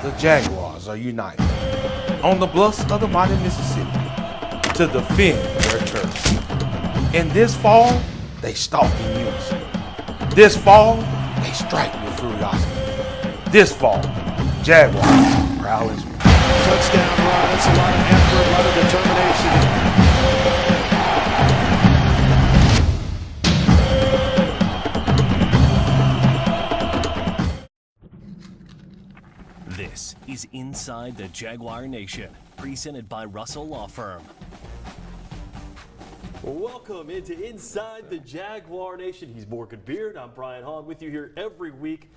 the Jaguars are united on the bluffs of the mighty Mississippi to defend their turf. And this fall, they stalk in unison. This fall, they strike with furiosity. This fall, Jaguars proud as well. Touchdown run. It's a lot of effort, a lot of determination. This is Inside the Jaguar Nation, presented by Russell Law Firm. Welcome into Inside the Jaguar Nation. He's Morgan Beard. I'm Brian Hahn with you here every week.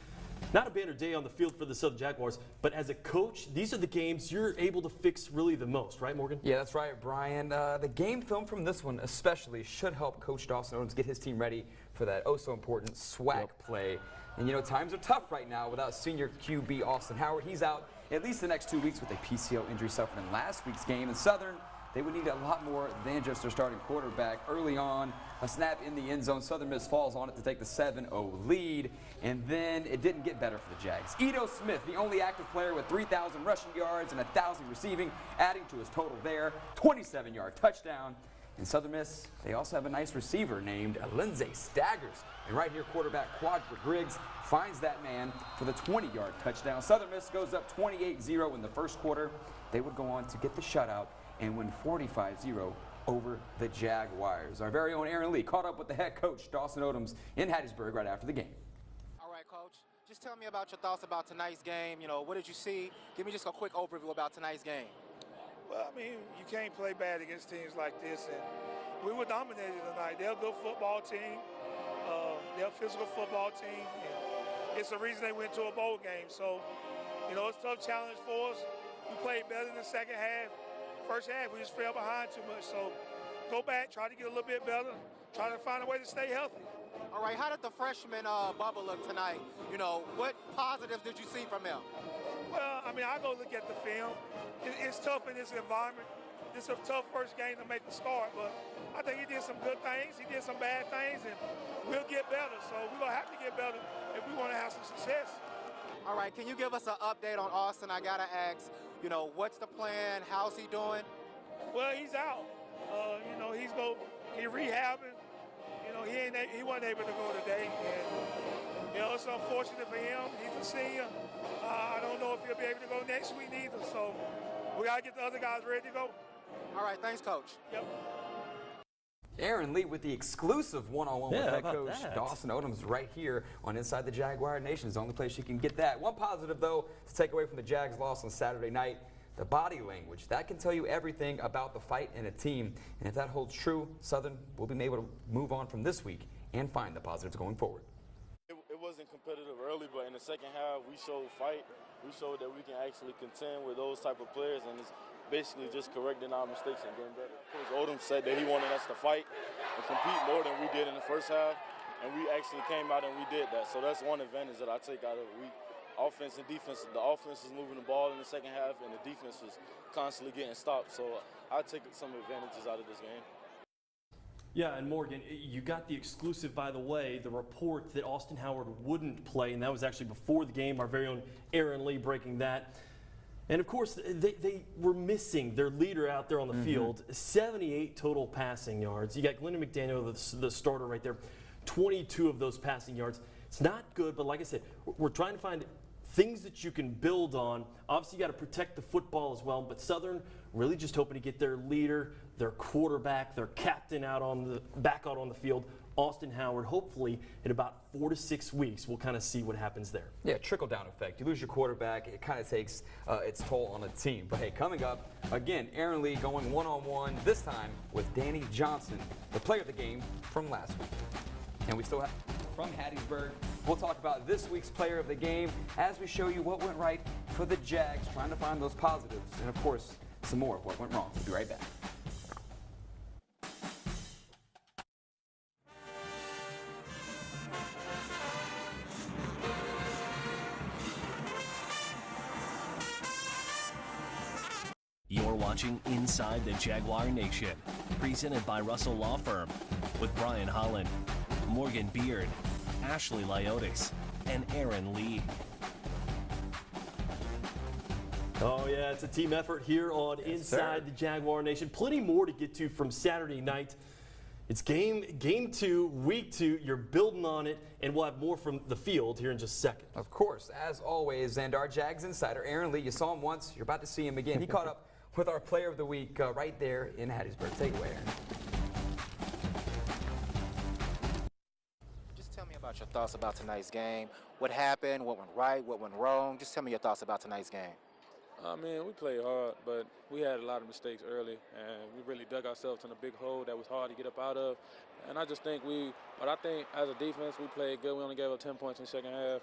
Not a banner day on the field for the Southern Jaguars, but as a coach, these are the games you're able to fix really the most, right, Morgan? Yeah, that's right, Brian. The game film from this one especially should help Coach Dawson Owens get his team ready for that oh-so-important swag play. And, you know, times are tough right now without senior QB Austin Howard. He's out at least the next 2 weeks with a PCL injury suffered in last week's game. And Southern, they would need a lot more than just their starting quarterback. Early on, a snap in the end zone. Southern Miss falls on it to take the 7-0 lead. And then it didn't get better for the Jags. Ito Smith, the only active player with 3,000 rushing yards and 1,000 receiving, adding to his total there. 27-yard touchdown. And Southern Miss, they also have a nice receiver named Lindsay Staggers. And right here, quarterback Quadra Griggs finds that man for the 20-yard touchdown. Southern Miss goes up 28-0 in the first quarter. They would go on to get the shutout and win 45-0 over the Jaguars. Our very own Aaron Lee caught up with the head coach, Dawson Owens, in Hattiesburg right after the game. All right, Coach. Just tell me about your thoughts about tonight's game. You know, what did you see? Give me just a quick overview about tonight's game. Well, I mean, you can't play bad against teams like this, and we were dominated tonight. They're a good football team. They're a physical football team, and it's the reason they went to a bowl game. So, you know, it's a tough challenge for us. We played better in the second half. First half, we just fell behind too much. So, go back, try to get a little bit better, try to find a way to stay healthy. All right, how did the freshman bubble look tonight? You know, what positives did you see from him? Well, I mean, I go look at the film. It's tough in this environment. It's a tough first game to make the start, but I think he did some good things. He did some bad things, and we'll get better. So we're going to have to get better if we want to have some success. All right, can you give us an update on Austin? I got to ask, you know, what's the plan? How's he doing? Well, he's out. You know, he's rehabbing. You know, he wasn't able to go today. And, you know, it's unfortunate for him. He's a senior. I don't know if he'll be able to go next week either. So we got to get the other guys ready to go. All right, thanks, Coach. Yep. Aaron Lee with the exclusive one-on-one with head coach Dawson Owens right here on Inside the Jaguar Nation. It's the only place you can get that. One positive, though, to take away from the Jags' loss on Saturday night, the body language. That can tell you everything about the fight in a team. And if that holds true, Southern will be able to move on from this week and find the positives going forward. It wasn't competitive early, but in the second half, we showed fight. We showed that we can actually contend with those type of players, and it's basically just correcting our mistakes and getting better. Coach Odom said that he wanted us to fight and compete more than we did in the first half, and we actually came out and we did that. So that's one advantage that I take out of it. Offense and defense, the offense is moving the ball in the second half, and the defense was constantly getting stopped. So I take some advantages out of this game. Yeah, and Morgan, you got the exclusive, by the way, the report that Austin Howard wouldn't play, and that was actually before the game. Our very own Aaron Lee breaking that. And, of course, they were missing their leader out there on the field, 78 total passing yards. You got Glennon McDaniel, the starter right there, 22 of those passing yards. It's not good, but like I said, we're trying to find things that you can build on. Obviously, you got to protect the football as well, but Southern really just hoping to get their leader, their quarterback, their captain back out on the field. Austin Howard, hopefully in about 4 to 6 weeks, we'll kind of see what happens there. Yeah, trickle-down effect. You lose your quarterback, it kind of takes its toll on a team. But, hey, coming up, again, Aaron Lee going one-on-one, this time with Danny Johnson, the player of the game from last week. And we still have from Hattiesburg. We'll talk about this week's player of the game as we show you what went right for the Jags, trying to find those positives, and, of course, some more of what went wrong. We'll be right back. You're watching Inside the Jaguar Nation, presented by Russell Law Firm, with Brian Holland, Morgan Beard, Ashley Lyotis, and Aaron Lee. Oh, yeah, it's a team effort here on Inside the Jaguar Nation. Plenty more to get to from Saturday night. It's game 2, week 2. You're building on it, and we'll have more from the field here in just a second. Of course, as always, and our Jags insider, Aaron Lee, you saw him once. You're about to see him again. He caught up with our player of the week right there in Hattiesburg. Take it away, Aaron. Just tell me about your thoughts about tonight's game. What happened? What went right? What went wrong? Just tell me your thoughts about tonight's game. I mean, we played hard, but we had a lot of mistakes early, and we really dug ourselves in a big hole that was hard to get up out of. And I just think I think as a defense, we played good. We only gave up 10 points in the second half,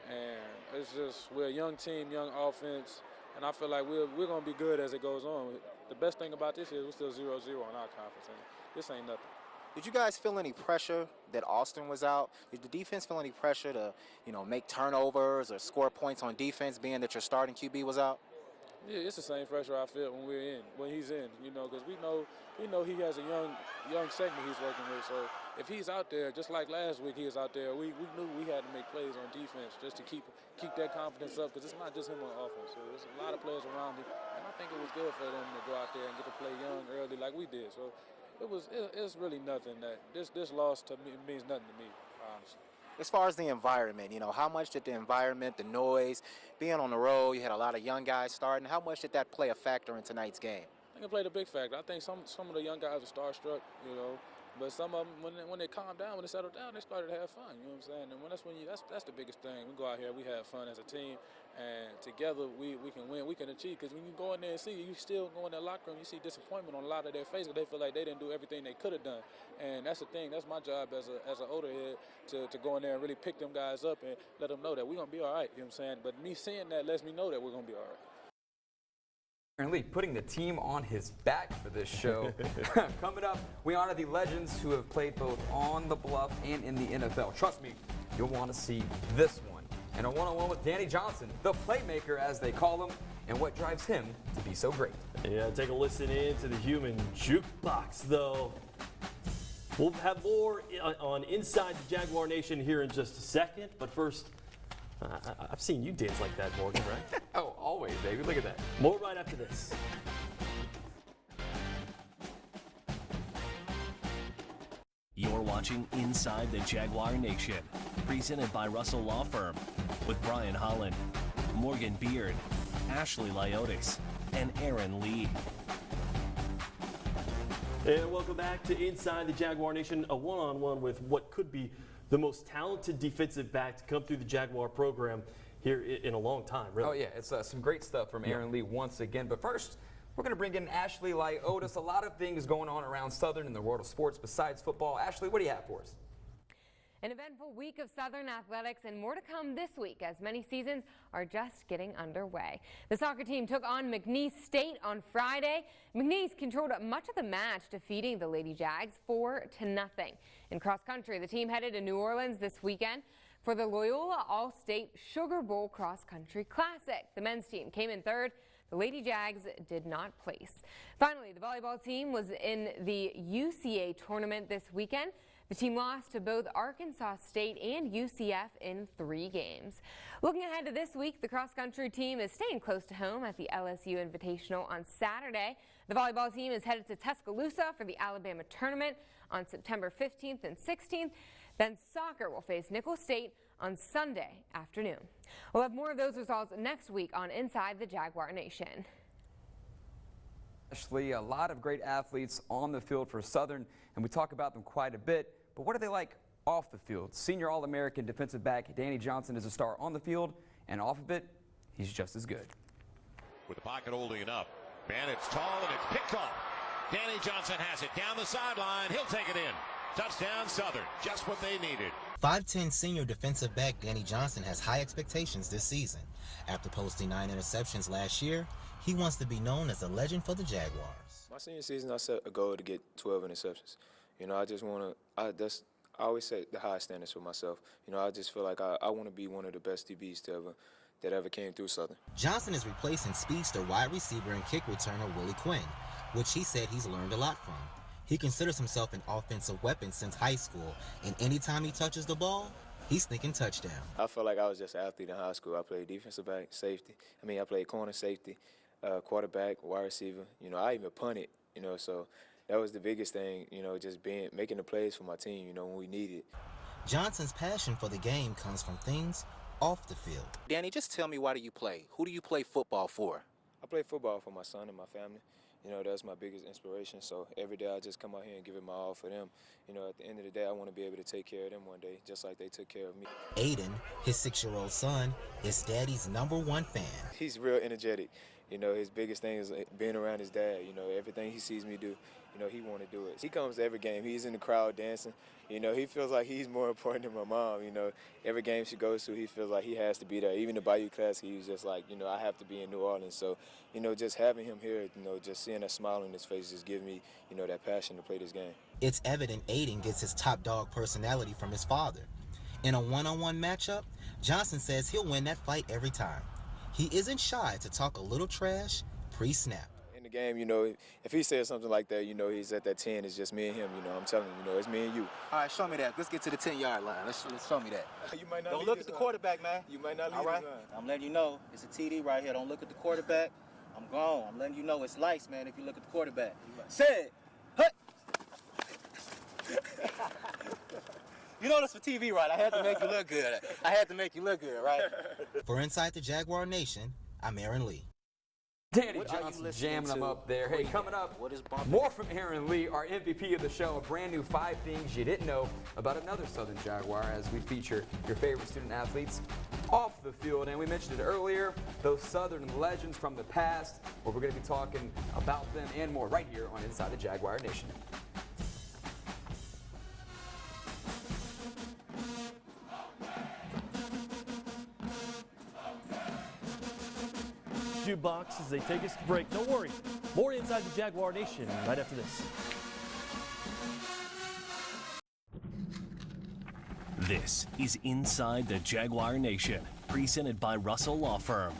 and it's just we're a young team, young offense, and I feel like we're going to be good as it goes on. The best thing about this is we're still 0-0 on our conference, and this ain't nothing. Did you guys feel any pressure that Austin was out? Did the defense feel any pressure to, make turnovers or score points on defense, being that your starting QB was out? Yeah, it's the same pressure I feel when he's in, because we know he has a young segment he's working with. So if he's out there, just like last week he was out there, we knew we had to make plays on defense just to keep that confidence up, because it's not just him on offense. So there's a lot of players around him, and I think it was good for them to go out there and get to play young early like we did. So it's really nothing that this loss to me means nothing to me, honestly. As far as the environment, how much did the environment, the noise, being on the road, you had a lot of young guys starting, how much did that play a factor in tonight's game? I think it played a big factor. I think some of the young guys were starstruck, but some of them, when they calmed down, when they settled down, they started to have fun, you know what I'm saying? And that's the biggest thing. We go out here, we have fun as a team, and together we can win, we can achieve. Because when you go in there and see, you still go in that locker room, you see disappointment on a lot of their faces. They feel like they didn't do everything they could have done. And that's the thing. That's my job as an older head to go in there and really pick them guys up and let them know that we're going to be all right, you know what I'm saying? But me seeing that lets me know that we're going to be all right. Aaron Lee putting the team on his back for this show. Coming up, we honor the legends who have played both on the Bluff and in the NFL. Trust me, you'll want to see this one. And a one-on-one with Danny Johnson, the playmaker as they call him, and what drives him to be so great. Yeah, take a listen in to the human jukebox, though. We'll have more on Inside the Jaguar Nation here in just a second, but first, I've seen you dance like that, Morgan, right? Oh, always, baby. Look at that. More right after this. You're watching Inside the Jaguar Nation, presented by Russell Law Firm, with Brian Holland, Morgan Beard, Ashley Lyotis, and Aaron Lee. And welcome back to Inside the Jaguar Nation, a one-on-one with what could be the most talented defensive back to come through the Jaguar program here in a long time, really. Oh, yeah, it's some great stuff from Aaron Lee once again. But first, we're going to bring in Ashley Lyotis. A lot of things going on around Southern in the world of sports besides football. Ashley, what do you have for us? An eventful week of Southern athletics and more to come this week as many seasons are just getting underway. The soccer team took on McNeese State on Friday. McNeese controlled much of the match, defeating the Lady Jags 4-0. In cross country, the team headed to New Orleans this weekend for the Loyola All-State Sugar Bowl Cross Country Classic. The men's team came in third. The Lady Jags did not place. Finally, the volleyball team was in the UCA tournament this weekend. The team lost to both Arkansas State and UCF in 3 games. Looking ahead to this week, the cross-country team is staying close to home at the LSU Invitational on Saturday. The volleyball team is headed to Tuscaloosa for the Alabama tournament on September 15th and 16th. Then soccer will face Nicholls State on Sunday afternoon. We'll have more of those results next week on Inside the Jaguar Nation. Ashley, a lot of great athletes on the field for Southern, and we talk about them quite a bit. But what are they like off the field? Senior All-American defensive back Danny Johnson is a star on the field, and off of it, he's just as good. With the pocket holding it up, and it's tall and it's picked off. Danny Johnson has it down the sideline. He'll take it in. Touchdown Southern, just what they needed. 5'10" senior defensive back Danny Johnson has high expectations this season. After posting 9 interceptions last year, he wants to be known as a legend for the Jaguars. My senior season, I set a goal to get 12 interceptions. I just want to, I always set the high standards for myself. I just feel like I want to be one of the best DBs that ever came through Southern. Johnson is replacing speedster wide receiver and kick returner Willie Quinn, which he said he's learned a lot from. He considers himself an offensive weapon since high school, and anytime he touches the ball, he's thinking touchdown. I felt like I was just an athlete in high school. I played defensive back, safety. I played corner, safety, quarterback, wide receiver. I even punted, so that was the biggest thing, just making the plays for my team, when we needed. Johnson's passion for the game comes from things off the field. Danny, just tell me, why do you play? Who do you play football for? I play football for my son and my family. That's my biggest inspiration. So every day I just come out here and give it my all for them. At the end of the day, I want to be able to take care of them one day, just like they took care of me. Aiden, his 6-year-old son, is Daddy's #1 fan. He's real energetic. His biggest thing is being around his dad. Everything he sees me do, he want to do it. He comes to every game. He's in the crowd dancing. He feels like he's more important than my mom. Every game she goes to, he feels like he has to be there. Even the Bayou Classic, he was just like, I have to be in New Orleans. So, just having him here, just seeing that smile on his face just gives me, that passion to play this game. It's evident Aiden gets his top dog personality from his father. In a one-on-one matchup, Johnson says he'll win that fight every time. He isn't shy to talk a little trash pre-snap. In the game, if he says something like that, he's at that 10, it's just me and him, I'm telling him, it's me and you. All right, show me that. Let's get to the 10-yard line. Let's show me that. You might not Don't look at the quarterback, man. You might not leave All right? I'm letting you know it's a TD right here. Don't look at the quarterback. I'm gone. I'm letting you know it's lights, man, if you look at the quarterback. Said, hut. It's for TV, right? I had to make you look good. Right? For Inside the Jaguar Nation, I'm Aaron Lee. Danny Johnson jamming them up there. Hey, coming up, more from Aaron Lee, our MVP of the show, a brand new 5 things you didn't know about another Southern Jaguar, as we feature your favorite student athletes off the field. And we mentioned it earlier, those Southern legends from the past. Well, we're going to be talking about them and more right here on Inside the Jaguar Nation. Box as they take us to break. Don't worry, more Inside the Jaguar Nation right after this. This is Inside the Jaguar Nation, presented by Russell Law Firm.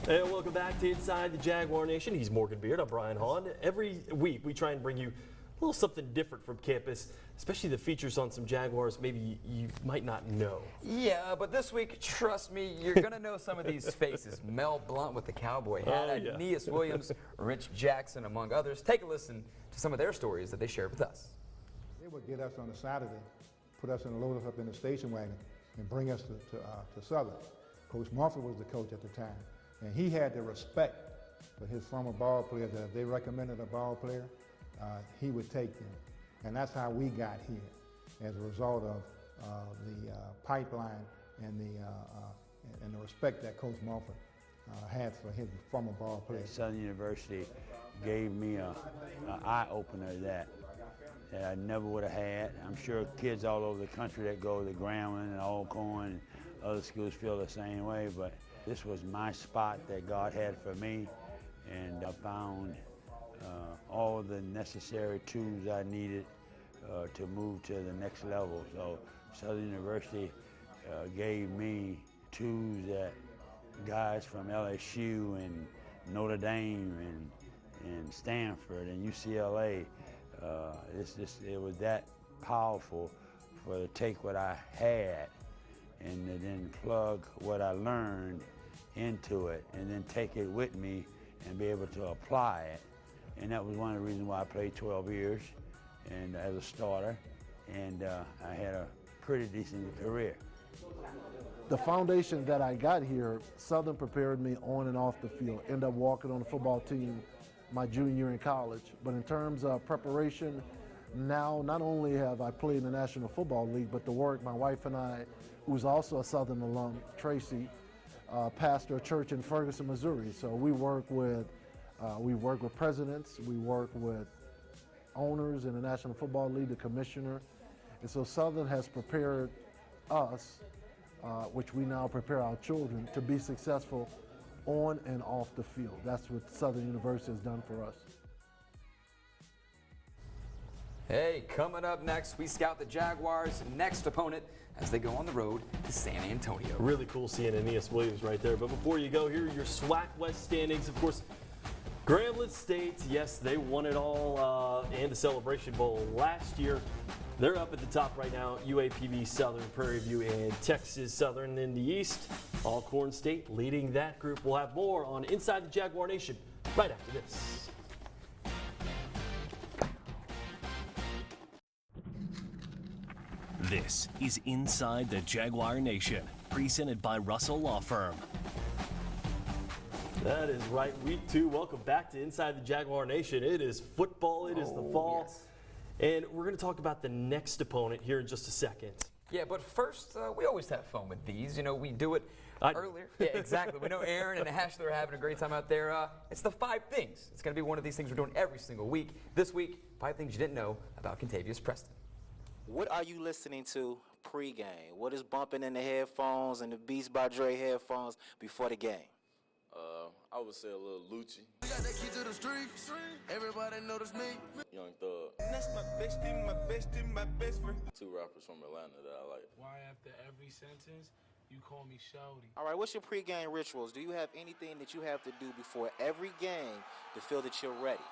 And welcome back to Inside the Jaguar Nation. He's Morgan Beard. I'm Brian Hahn. Every week we try and bring you a little something different from campus, especially the features on some Jaguars maybe you might not know. Yeah, but this week, trust me, you're going to know some of these faces. Mel Blanc with the cowboy hat, Aeneas Williams, Rich Jackson, among others. Take a listen to some of their stories that they shared with us. They would get us on a Saturday, put us and load us up in the station wagon and bring us to Southern. Coach Mumford was the coach at the time, and he had the respect for his former ball players that if they recommended a ball player, he would take them. And that's how we got here, as a result of the pipeline and the respect that Coach Mumford had for his former ball players. Southern University gave me an eye-opener that I never would have had. I'm sure kids all over the country that go to Grambling and Alcorn and other schools feel the same way, but this was my spot that God had for me, and I found all the necessary tools I needed to move to the next level. So Southern University gave me tools that guys from LSU and Notre Dame and Stanford and UCLA, it was that powerful to take what I had and to then plug what I learned into it and then take it with me and be able to apply it. And that was one of the reasons why I played 12 years and as a starter, and I had a pretty decent career. The foundation that I got here, Southern prepared me on and off the field. Ended up walking on the football team my junior year in college. But in terms of preparation, now not only have I played in the National Football League, but the work my wife and I, who's also a Southern alum, Tracy, pastor a church in Ferguson, Missouri. So we work with presidents, we work with owners in the National Football League, the commissioner. And so Southern has prepared us, which we now prepare our children, to be successful on and off the field. That's what Southern University has done for us. Hey, coming up next, we scout the Jaguars' next opponent as they go on the road to San Antonio. Really cool seeing Aeneas Williams right there. But before you go, here are your SWAC West standings. Of course, Grambling State, yes, they won it all in the Celebration Bowl last year. They're up at the top right now. UAPB Southern, Prairie View, and Texas Southern in the East. Alcorn State leading that group. We'll have more on Inside the Jaguar Nation right after this. This is Inside the Jaguar Nation, presented by Russell Law Firm. That is right. Week 2. Welcome back to Inside the Jaguar Nation. It is football. It is the fall. Yes. And we're going to talk about the next opponent here in just a second. Yeah, but first, we always have fun with these. You know, we do it earlier. Yeah, exactly. We know Aaron and Ashley are having a great time out there. It's the 5 things. It's going to be one of these things we're doing every single week. This week, 5 things you didn't know about Contavious Preston. What are you listening to pregame? What is bumping in the headphones and the Beats by Dre headphones before the game? I would say a little Lucci. We got that key to the streets. Everybody notice me. Young Thug. That's my bestie, my best friend. 2 rappers from Atlanta that I like. Why after every sentence, you call me Shouty? All right, what's your pregame rituals? Do you have anything that you have to do before every game to feel that you're ready?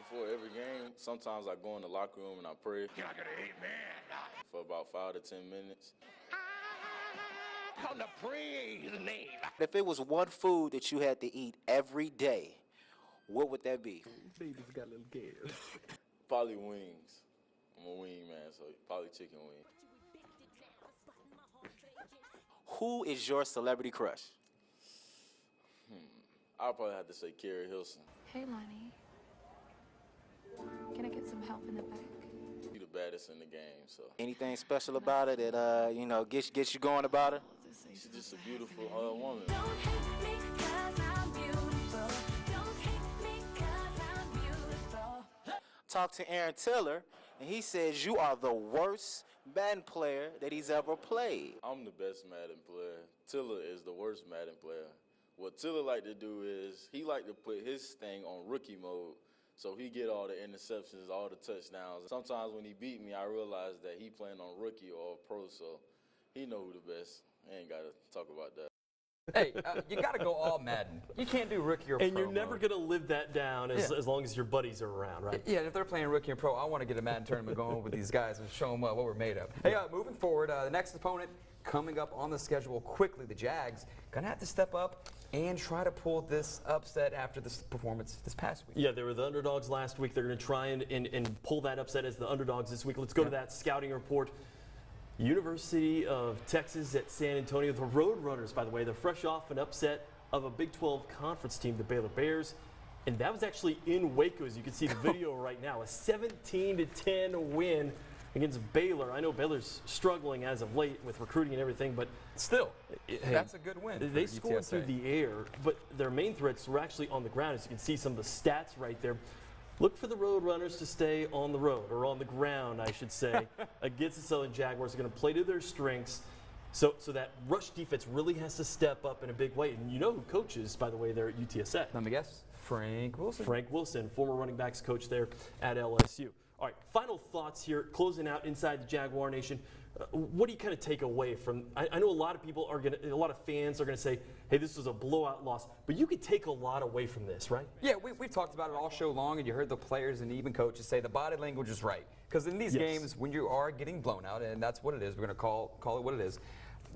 Before every game, sometimes I go in the locker room and I pray. Can I get an amen? For about 5 to 10 minutes. Come to praise his name. If it was one food that you had to eat every day, what would that be? Baby's got little kids. Probably wings. I'm a wing man, so probably chicken wings. Who is your celebrity crush? I'll probably have to say Carrie Hilson. Hey, Lonnie. Can I get some help in the back? She's the baddest in the game, so. Anything special about her that you know gets you going about her? She's just a beautiful woman. Don't hate me 'cause I'm beautiful. Don't hate me 'cause I'm beautiful. Talked to Aaron Tiller, and he says you are the worst Madden player that he's ever played. I'm the best Madden player. Tiller is the worst Madden player. What Tiller like to do is he like to put his thing on rookie mode. So he get all the interceptions, all the touchdowns. Sometimes when he beat me, I realize that he playing on rookie or pro, so he know who the best. I ain't got to talk about that. Hey, you got to go all Madden. You can't do rookie or pro. And you're never going to live that down as long as your buddies are around, right? Yeah, if they're playing rookie and pro, I want to get a Madden tournament going with these guys and show them what we're made of. Hey, moving forward, the next opponent coming up on the schedule quickly, the Jags, going to have to step up and try to pull this upset after this performance this past week. Yeah, they were the underdogs last week. They're going to try and pull that upset as the underdogs this week. Let's go to that scouting report. University of Texas at San Antonio. The Roadrunners, by the way, they're fresh off an upset of a Big 12 conference team, the Baylor Bears. And that was actually in Waco, as you can see the video right now. A 17-10 win against Baylor. I know Baylor's struggling as of late with recruiting and everything, but still, that's a good win. They scored through the air, but their main threats were actually on the ground. As you can see some of the stats right there. Look for the Roadrunners to stay on the road, or on the ground, I should say, against the Southern Jaguars. They're going to play to their strengths. So that rush defense really has to step up in a big way. And you know who coaches, by the way, there at UTSA. Let me guess. Frank Wilson. Frank Wilson, former running backs coach there at LSU. All right, final thoughts here, closing out Inside the Jaguar Nation. What do you kind of take away from? I know a lot of people a lot of fans are going to say, hey, this was a blowout loss, but you could take a lot away from this, right? Yeah, we've talked about it all show long, and you heard the players and even coaches say the body language is right. Because in these games, when you are getting blown out, and that's what it is, we're going to call it what it is,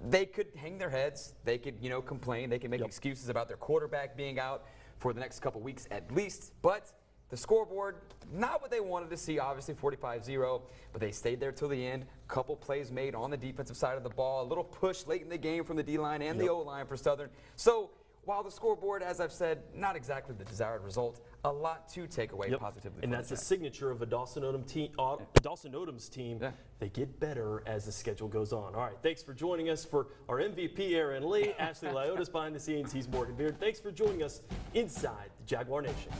they could hang their heads, they could, complain, they can make excuses about their quarterback being out for the next couple weeks at least, but the scoreboard, not what they wanted to see, obviously 45-0, but they stayed there till the end. Couple plays made on the defensive side of the ball, a little push late in the game from the D-line and the O-line for Southern. So while the scoreboard, as I've said, not exactly the desired result, a lot to take away positively. And that's a signature of a Dawson Odom's team. They get better as the schedule goes on. All right, thanks for joining us for our MVP, Aaron Lee. Ashley Lyotis behind the scenes. He's Morgan Beard. Thanks for joining us inside the Jaguar Nation.